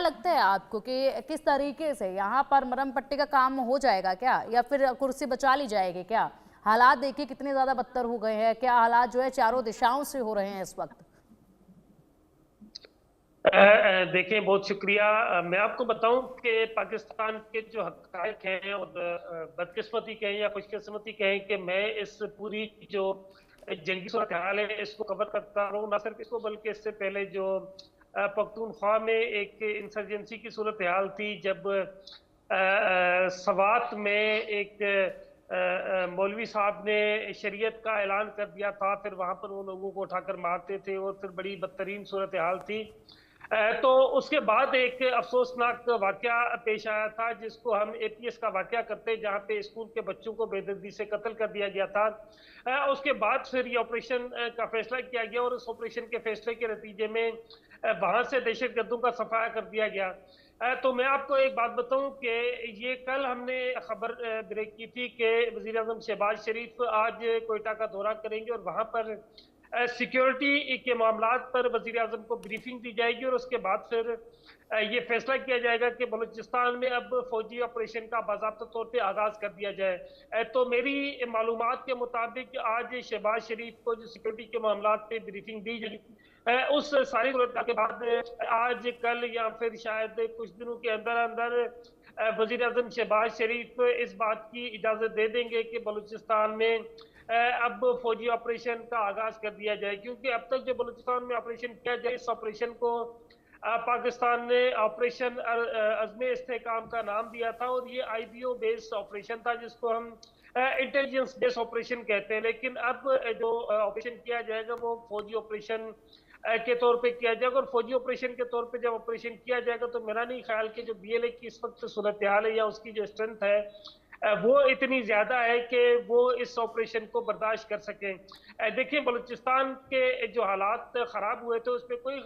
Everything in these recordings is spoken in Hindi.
लगता है आपको कि किस तरीके से यहाँ पर मरहम पट्टी का काम हो जाएगा क्या, या फिर कुर्सी बचा ली जाएगी क्या? हालात देखिए कितने ज्यादा बदतर हो गए हैं, क्या हालात जो है चारों दिशाओं से हो रहे हैं इस वक्त। देखिए, बहुत शुक्रिया। मैं आपको बताऊं कि पाकिस्तान के जो हक़ाइक़ हैं, और बदकिस्मती कहें या खुशकिस्मती कहें, कि मैं इस पूरी जो जंगी सूरत हाल है इसको कवर करता रहूं, ना सिर्फ इसको बल्कि इससे पहले जो पख्तूनख्वा में एक इंसर्जेंसी की सूरत हाल थी, जब सवात में एक मौलवी साहब ने शरीयत का ऐलान कर दिया था, फिर वहां पर वो लोगों को उठाकर मारते थे और फिर बड़ी बदतरीन सूरत हाल थी। तो उसके बाद एक अफसोसनाक वाकया पेश आया था, जिसको हम एपीएस का वाकया करते हैं, जहां पे स्कूल के बच्चों को बेदर्दी से कत्ल कर दिया गया था। उसके बाद फिर ये ऑपरेशन का फैसला किया गया, और उस ऑपरेशन के फैसले के नतीजे में वहां से दहशतगर्दों का सफाया कर दिया गया। तो मैं आपको एक बात बताऊं कि ये कल हमने खबर ब्रेक की थी कि वजीर आजम शहबाज शरीफ आज कोयटा का दौरा करेंगे, और वहां पर सिक्योरिटी के मामलात पर वजीर आजम को ब्रीफिंग दी जाएगी, और उसके बाद फिर ये फैसला किया जाएगा कि बलूचिस्तान में अब फौजी ऑपरेशन का बाज़ाब्ता तौर पे आगाज कर दिया जाए। तो मेरी मालूमात के मुताबिक आज शहबाज शरीफ को जो सिक्योरिटी के मामलात पे ब्रीफिंग दी जाएगी, उस सारी सूरत के बाद आज कल या फिर शायद कुछ दिनों के अंदर अंदर वजीर आजम शहबाज शरीफ इस बात की इजाजत दे देंगे कि बलूचिस्तान में अब फौजी ऑपरेशन का आगाज कर दिया जाए। क्योंकि अब तक जो बलूचिस्तान में ऑपरेशन किया जाए, इस ऑपरेशन को पाकिस्तान ने ऑपरेशन अज़्म इस्तेहकाम का नाम दिया था, और ये आईबीओ बेस्ड ऑपरेशन था, जिसको हम इंटेलिजेंस बेस्ड ऑपरेशन कहते हैं। लेकिन अब जो ऑपरेशन किया जाएगा वो फौजी ऑपरेशन के तौर पे किया जाएगा, और फौजी ऑपरेशन के तौर पे जब ऑपरेशन किया जाएगा तो मेरा नहीं ख्याल कि जो बीएलए की इस वक्त सूरत हाल है या उसकी जो स्ट्रेंथ है वो इतनी ज्यादा है कि वो इस ऑपरेशन को बर्दाश्त कर सकें। देखिए, बलूचिस्तान के जो हालात खराब हुए थे उसमें कोई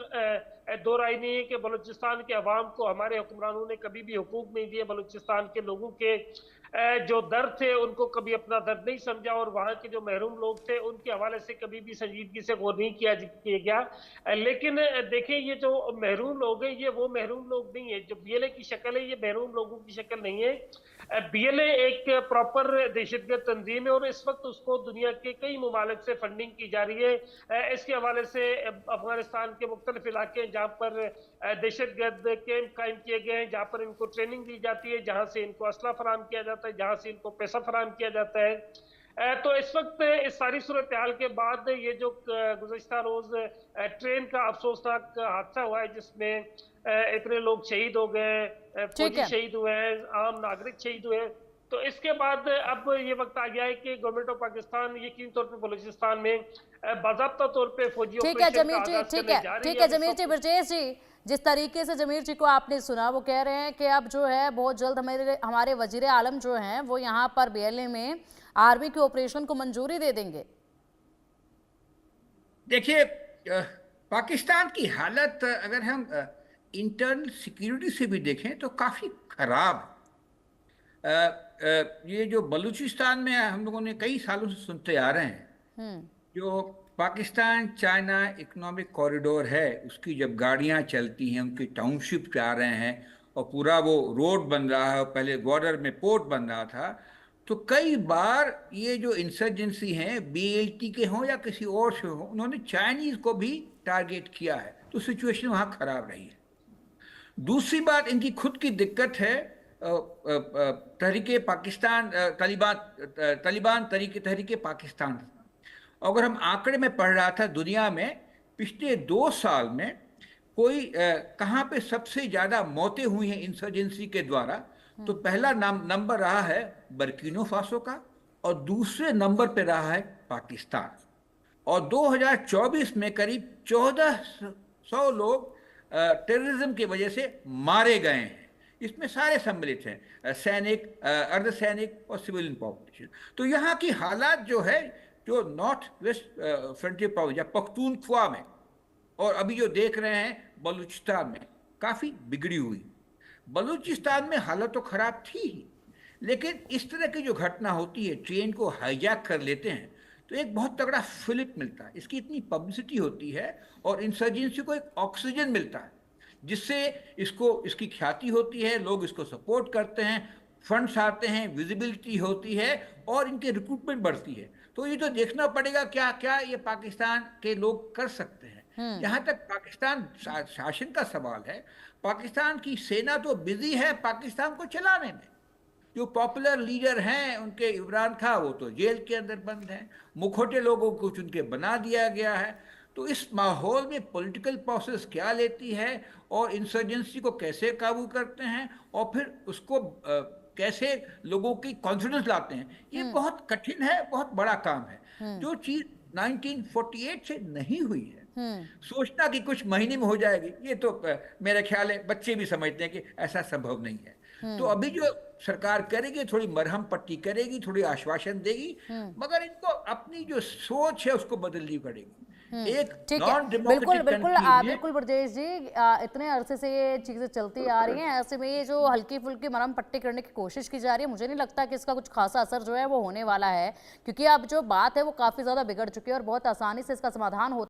दो राय नहीं है कि बलूचिस्तान के अवाम को हमारे हुक्मरानों ने कभी भी हुकूक नहीं दिए। बलूचिस्तान के लोगों के जो दर्द थे उनको कभी अपना दर्द नहीं समझा, और वहाँ के जो महरूम लोग थे उनके हवाले से कभी भी संजीदगी से गौर नहीं किया गया। लेकिन देखिए, ये जो महरूम लोग हैं ये वो महरूम लोग नहीं है। जो बीएलए की शक्ल है ये महरूम लोगों की शक्ल नहीं है। बीएलए एक प्रॉपर दहशतगर्द तंजीम है, और इस वक्त उसको दुनिया के कई ममालिक से फंडिंग की जा रही है। इसके हवाले से अफगानिस्तान के मुख्तलिफ इलाके जहाँ पर दहशतगर्द कैंप कायम किए गए हैं, जहाँ पर इनको ट्रेनिंग दी जाती है, जहाँ से इनको असला फराम किया जाता है, जहाँ से इनको पैसा फराम किया जाता है। तो इस वक्त इस सारी सूरत हाल के बाद ये जो गुज़श्ता रोज ट्रेन का अफसोसनाक हादसा हुआ है, जिसमें इतने लोग शहीद हो गए, ठीक फौजी है। शहीद हुए हैं, आम नागरिक शहीद हुए हैं, तो इसके बाद अब ये वक्त आ गया है कि गवर्नमेंट ऑफ पाकिस्तान यकीनी तौर पर बलूचिस्तान में बाज़ाब्ता तौर पे फौजी ठीक है ऑपरेशन का जमीर जी, आगाज ठीक करने है, जा रही ठीक है। है अब जमीर जी, ब्रजेश जी, जिस तरीके से जमीर जी को आपने सुना, वो कह रहे हैं कि अब जो है बहुत जल्द हमारे हमारे वजीर आलम जो हैं वो यहाँ पर बीएलए में आर्मी के ऑपरेशन को मंजूरी दे देंगे। देखिए, पाकिस्तान की हालत अगर हम इंटरनल सिक्योरिटी से भी देखें तो काफ़ी खराब है। ये जो बलूचिस्तान में हम लोगों ने कई सालों से सुनते आ रहे हैं, जो पाकिस्तान चाइना इकोनॉमिक कॉरिडोर है, उसकी जब गाड़ियां चलती हैं, उनकी टाउनशिप जा रहे हैं और पूरा वो रोड बन रहा है, पहले बॉर्डर में पोर्ट बन रहा था, तो कई बार ये जो इंसर्जेंसी हैं बीएलटी के हों या किसी और से हों, उन्होंने चाइनीज को भी टारगेट किया है, तो सिचुएशन वहाँ खराब रही है। दूसरी बात, इनकी खुद की दिक्कत है तहरीके पाकिस्तान, तालिबान तहरीके पाकिस्तान। अगर हम आंकड़े में पढ़ रहा था, दुनिया में पिछले 2 साल में कोई कहाँ पे सबसे ज़्यादा मौतें हुई हैं इंसर्जेंसी के द्वारा, तो पहला नंबर रहा है बर्किनो फासो का, और दूसरे नंबर पे रहा है पाकिस्तान। और 2024 में करीब 1400 लोग टेररिज्म की वजह से मारे गए हैं। इसमें सारे सम्मिलित हैं, सैनिक, अर्धसैनिक और सिविलियन पॉपुलेशन। तो यहाँ की हालात जो है, जो नॉर्थ वेस्ट फ्रंटियर प्रोविंस या पख्तूनख्वा में, और अभी जो देख रहे हैं बलूचिस्तान में, काफ़ी बिगड़ी हुई। बलूचिस्तान में हालत तो ख़राब थी ही, लेकिन इस तरह की जो घटना होती है, ट्रेन को हाईजैक कर लेते हैं, तो एक बहुत तगड़ा फिलिप मिलता है, इसकी इतनी पब्लिसिटी होती है और इंसर्जेंसी को एक ऑक्सीजन मिलता है। जिससे इसकी ख्याति होती है, लोग इसको सपोर्ट करते हैं, फंड्स आते हैं, विजिबिलिटी होती है और इनकी रिक्रूटमेंट बढ़ती है। तो ये तो देखना पड़ेगा क्या क्या ये पाकिस्तान के लोग कर सकते हैं। जहां तक पाकिस्तान शासन का सवाल है, पाकिस्तान की सेना तो बिजी है पाकिस्तान को चलाने में। जो पॉपुलर लीडर हैं उनके, इमरान खान, वो तो जेल के अंदर बंद हैं, मुखोटे लोगों को चुनके बना दिया गया है। तो इस माहौल में पॉलिटिकल प्रोसेस क्या लेती है और इंसर्जेंसी को कैसे काबू करते हैं और फिर उसको कैसे लोगों की कॉन्फिडेंस लाते हैं, ये बहुत कठिन है, बहुत बड़ा काम है। जो चीज 1948 से नहीं हुई है, सोचना कि कुछ महीने में हो जाएगी, ये तो मेरे ख्याल है बच्चे भी समझते हैं कि ऐसा संभव नहीं है। तो अभी जो सरकार करेगी, थोड़ी मरहम पट्टी करेगी, थोड़ी आश्वासन देगी, मगर इनको अपनी जो सोच है उसको बदलनी पड़ेगी। एक ठीक है, बिल्कुल बिल्कुल बिल्कुल ब्रजेश जी, इतने अरसे से ये चीजें चलती आ रही हैं, ऐसे में ये जो हल्की फुल्की मरहम पट्टी करने की कोशिश की जा रही है, मुझे नहीं लगता कि इसका कुछ खासा असर जो है वो होने वाला है, क्योंकि अब जो बात है वो काफी ज्यादा बिगड़ चुकी है और बहुत आसानी से इसका समाधान होता